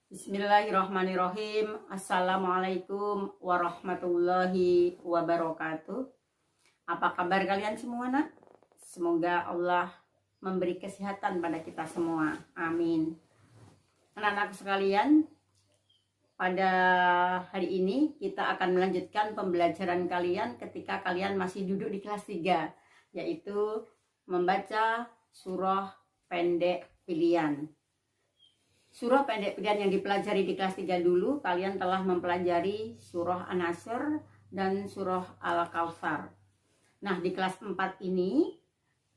Bismillahirrahmanirrahim. Assalamualaikum warahmatullahi wabarakatuh. Apa kabar kalian semua, nak? Semoga Allah memberi kesehatan pada kita semua. Amin. Anak-anak sekalian, pada hari ini kita akan melanjutkan pembelajaran kalian ketika kalian masih duduk di kelas 3, yaitu membaca surah pendek pilihan. Surah pendek pilihan yang dipelajari di kelas 3 dulu, kalian telah mempelajari surah An-Nasr dan surah Al-Kautsar. Nah, di kelas 4 ini,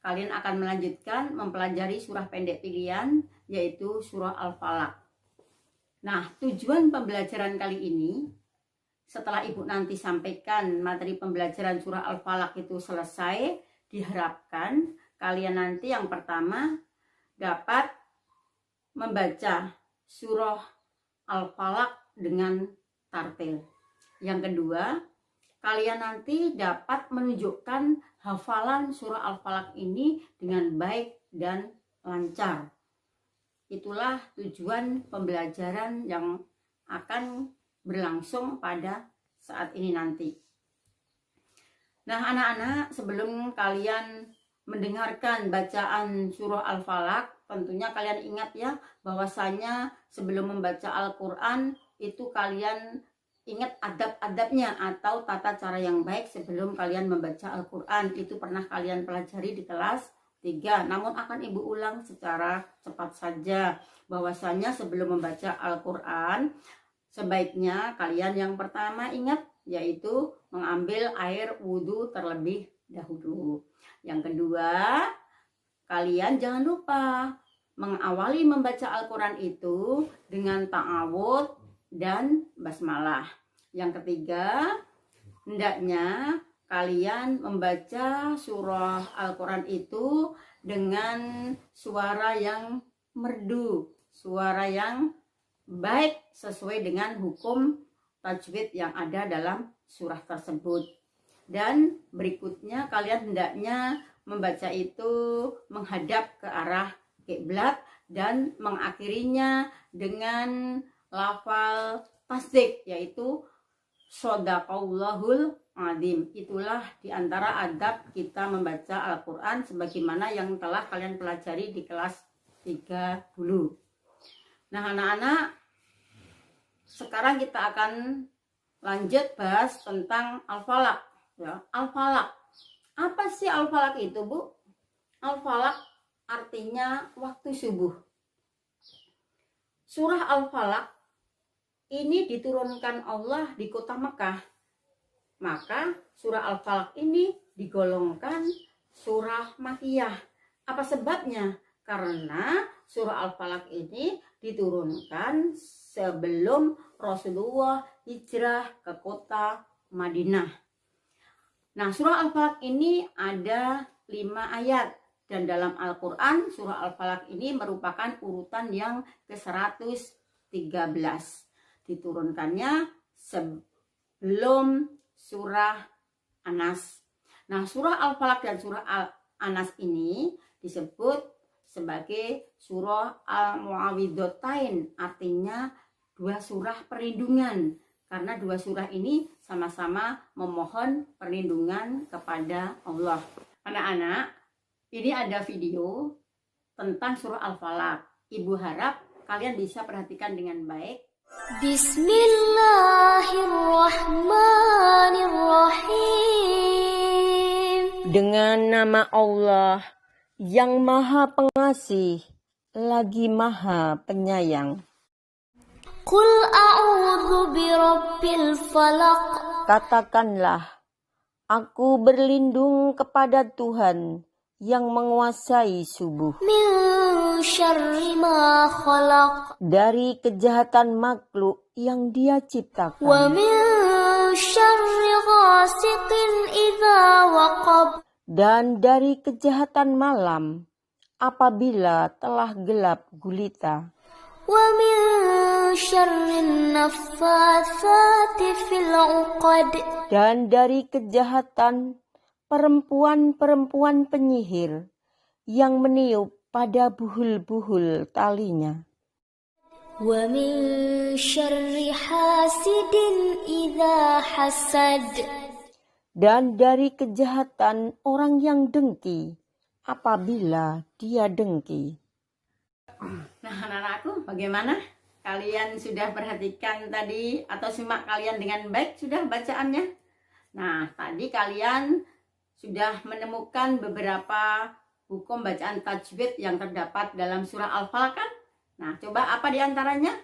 kalian akan melanjutkan mempelajari surah pendek pilihan, yaitu surah Al-Falaq. Nah, tujuan pembelajaran kali ini, setelah Ibu nanti sampaikan materi pembelajaran surah Al-Falaq itu selesai, diharapkan kalian nanti yang pertama dapat membaca surah Al-Falaq dengan tartil. Yang kedua, kalian nanti dapat menunjukkan hafalan surah Al-Falaq ini dengan baik dan lancar. Itulah tujuan pembelajaran yang akan berlangsung pada saat ini nanti. Nah, anak-anak, sebelum kalian mendengarkan bacaan surah Al-Falaq, tentunya kalian ingat ya, bahwasanya sebelum membaca Al-Quran itu kalian ingat adab-adabnya atau tata cara yang baik sebelum kalian membaca Al-Quran. Itu pernah kalian pelajari di kelas 3, namun akan Ibu ulang secara cepat saja, bahwasanya sebelum membaca Al-Quran sebaiknya kalian yang pertama ingat, yaitu mengambil air wudhu terlebih dahulu. Yang kedua, kalian jangan lupa mengawali membaca Al-Quran itu dengan ta'awudz dan basmalah. Yang ketiga, hendaknya kalian membaca surah Al-Quran itu dengan suara yang merdu, suara yang baik sesuai dengan hukum tajwid yang ada dalam surah tersebut. Dan berikutnya kalian hendaknya membaca itu menghadap ke arah kiblat dan mengakhirinya dengan lafal tasdik, yaitu Shadaqallahul Adzim. Itulah diantara adab kita membaca Al-Quran sebagaimana yang telah kalian pelajari di kelas 3 dulu. Nah, anak-anak, sekarang kita akan lanjut bahas tentang Al-Falaq. Ya, Al-Falaq. Apa sih Al-Falaq itu, Bu? Al-Falaq artinya waktu subuh. Surah Al-Falaq ini diturunkan Allah di kota Mekah. Maka surah Al-Falaq ini digolongkan surah Makkiyah. Apa sebabnya? Karena surah Al-Falaq ini diturunkan sebelum Rasulullah hijrah ke kota Madinah. Nah, surah Al-Falaq ini ada 5 ayat. Dan dalam Al-Quran, surah Al-Falaq ini merupakan urutan yang ke-113. Diturunkannya sebelum surah An-Nas. Nah, surah Al-Falaq dan surah An-Nas ini disebut sebagai surah Al-Mu'awwidhatain, artinya 2 surah perlindungan. Karena 2 surah ini sama-sama memohon perlindungan kepada Allah. Anak-anak, ini ada video tentang surah Al-Falaq. Ibu harap kalian bisa perhatikan dengan baik. Bismillahirrahmanirrahim. Dengan nama Allah yang Maha Pengasih lagi Maha Penyayang. Qul a'udzu birabbil falaq. Katakanlah, aku berlindung kepada Tuhan yang menguasai subuh. Min syarri ma khalaq. Dari kejahatan makhluk yang Dia ciptakan. Wa min syarri ghasiqin idza waqab. Dan dari kejahatan malam apabila telah gelap gulita. Wa min syarrin naffatsati fil 'uqad. Dan dari kejahatan perempuan-perempuan penyihir yang meniup pada buhul-buhul talinya. ومن شر حاسد إذا حسد. Dan dari kejahatan orang yang dengki apabila dia dengki. Nah, anak-anakku, bagaimana? Kalian sudah perhatikan tadi atau simak kalian dengan baik sudah bacaannya? Nah, tadi kalian sudah menemukan beberapa hukum bacaan tajwid yang terdapat dalam surah Al-Falaq kan? Nah, coba apa di antaranya?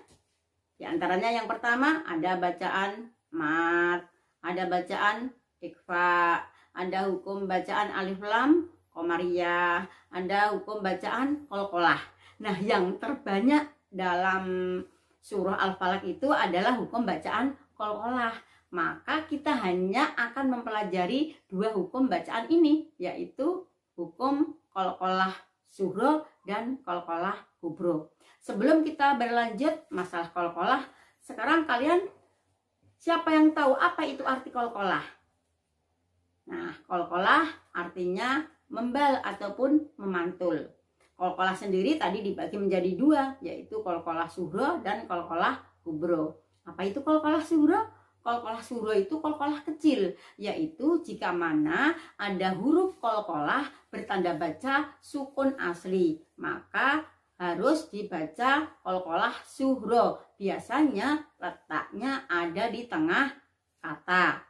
Di antaranya yang pertama ada bacaan mat, ada bacaan ikhfa, ada hukum bacaan alif lam qamariyah, ada hukum bacaan qalqalah. Nah, yang terbanyak dalam surah Al-Falaq itu adalah hukum bacaan qalqalah. Maka kita hanya akan mempelajari dua hukum bacaan ini, yaitu hukum qalqalah sughra dan qalqalah kubro. Sebelum kita berlanjut masalah qalqalah, sekarang kalian siapa yang tahu apa itu arti qalqalah? Nah, qalqalah artinya membal ataupun memantul. Qalqalah sendiri tadi dibagi menjadi dua, yaitu qalqalah sughra dan qalqalah kubro. Apa itu qalqalah sughra? Qalqalah sughra itu qalqalah kecil, yaitu jika mana ada huruf qalqalah bertanda baca sukun asli, maka harus dibaca qalqalah sughra. Biasanya letaknya ada di tengah kata.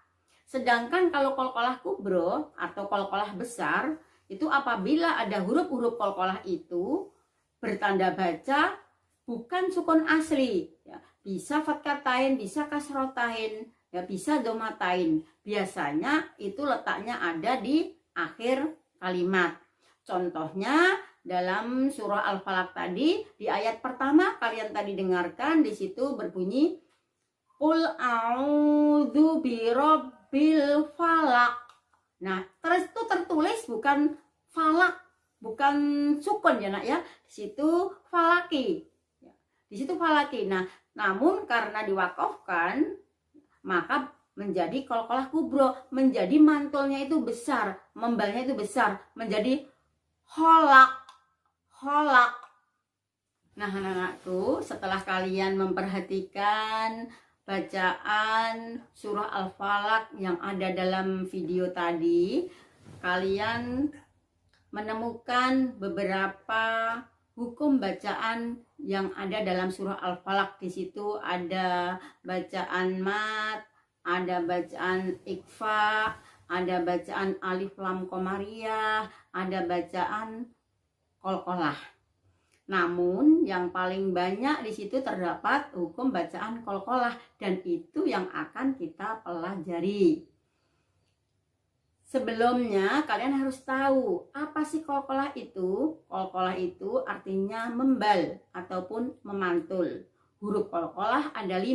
Sedangkan kalau qalqalah kubro atau qalqalah besar, itu apabila ada huruf-huruf qalqalah itu bertanda baca bukan sukun asli, ya, bisa fatkatain, bisa kasrotain, ya, bisa domatain. Biasanya itu letaknya ada di akhir kalimat. Contohnya dalam surah Al-Falaq tadi di ayat pertama kalian tadi dengarkan, di situ berbunyi Qul a'udzu birabbil falaq. Nah, terus itu tertulis bukan falak, bukan sukun ya nak ya. Di situ falaki. Di situ falaki. Nah, namun karena diwakafkan maka menjadi qalqalah kubro, menjadi mantulnya itu besar, membalnya itu besar, menjadi holak. Holak. Nah, anak-anakku, setelah kalian memperhatikan bacaan surah Al-Falaq yang ada dalam video tadi, kalian menemukan beberapa hukum bacaan yang ada dalam surah Al-Falaq. Di situ ada bacaan mat, ada bacaan ikhfa, ada bacaan alif lam qamariyah, ada bacaan qalqalah. Namun yang paling banyak di situ terdapat hukum bacaan qalqalah, dan itu yang akan kita pelajari. Sebelumnya kalian harus tahu apa sih qalqalah itu. Qalqalah itu artinya membal ataupun memantul. Huruf qalqalah ada 5,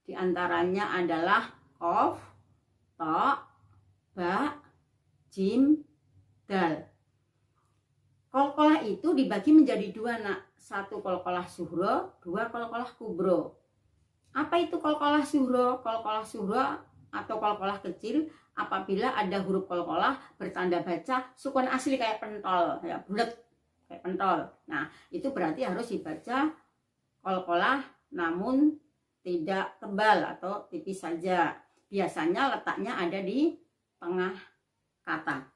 di antaranya adalah qaf, ta, ba, jim, dal. Qalqalah itu dibagi menjadi 2 nak, 1 qalqalah sughra, 2 qalqalah kubro. Apa itu qalqalah sughra? Qalqalah sughra atau qalqalah kecil apabila ada huruf qalqalah bertanda baca sukun asli kayak pentol, ya bulat kayak pentol. Nah, itu berarti harus dibaca qalqalah namun tidak tebal atau tipis saja. Biasanya letaknya ada di tengah kata.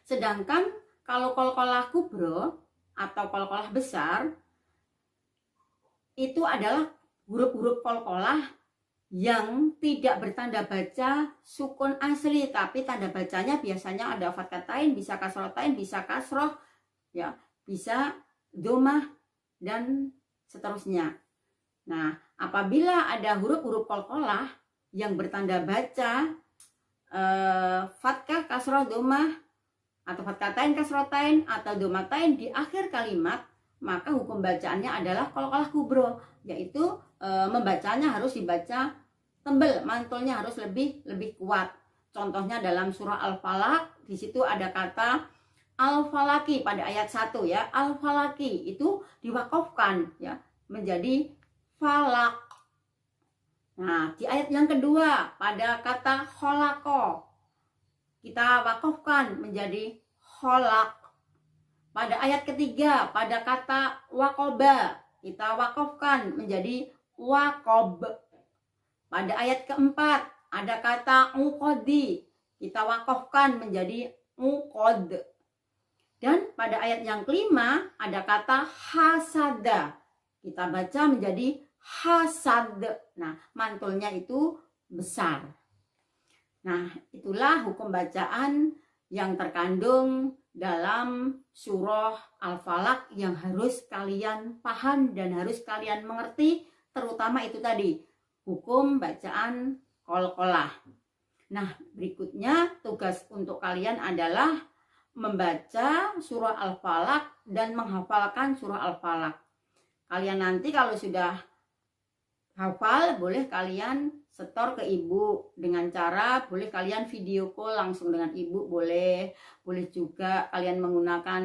Sedangkan kalau qalqalah kubro atau qalqalah besar itu adalah huruf-huruf qalqalah yang tidak bertanda baca sukun asli, tapi tanda bacanya biasanya ada fatkatain, bisa kasrotain, bisa kasroh, ya, bisa domah dan seterusnya. Nah, apabila ada huruf-huruf qalqalah yang bertanda baca fatkah, kasroh, domah, atau fatkatain, kasrotain, atau domatain di akhir kalimat, maka hukum bacaannya adalah qalqalah kubro, yaitu membacanya harus dibaca tebal, mantulnya harus lebih kuat. Contohnya dalam surah Al-Falaq, di situ ada kata Al-Falaki pada ayat 1 ya. Al-Falaki itu diwakafkan ya menjadi falak. Nah, di ayat yang kedua pada kata kholako kita wakafkan menjadi kholak. Pada ayat ketiga pada kata wakoba kita wakafkan menjadi waqob. Pada ayat keempat ada kata uqodi, kita wakafkan menjadi uqod. Dan pada ayat yang kelima ada kata hasada, kita baca menjadi hasad. Nah, mantulnya itu besar. Nah, itulah hukum bacaan yang terkandung dalam surah Al-Falaq yang harus kalian paham dan harus kalian mengerti, terutama itu tadi, hukum bacaan qalqalah. Nah, berikutnya tugas untuk kalian adalah membaca surah Al-Falaq dan menghafalkan surah Al-Falaq. Kalian nanti kalau sudah hafal, boleh kalian setor ke ibu dengan cara boleh kalian video call langsung dengan ibu, boleh juga kalian menggunakan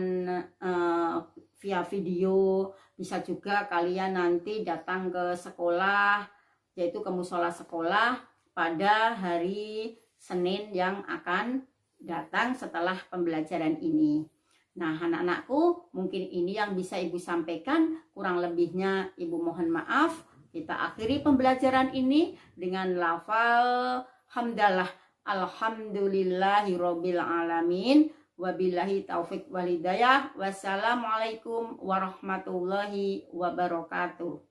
via video, bisa juga kalian nanti datang ke sekolah, yaitu ke musola sekolah pada hari Senin yang akan datang setelah pembelajaran ini. Nah, anak-anakku, mungkin ini yang bisa ibu sampaikan, kurang lebihnya ibu mohon maaf. Kita akhiri pembelajaran ini dengan lafal hamdalah, alhamdulillahirabbil alamin, wabillahi taufik walhidayah, wassalamualaikum warahmatullahi wabarakatuh.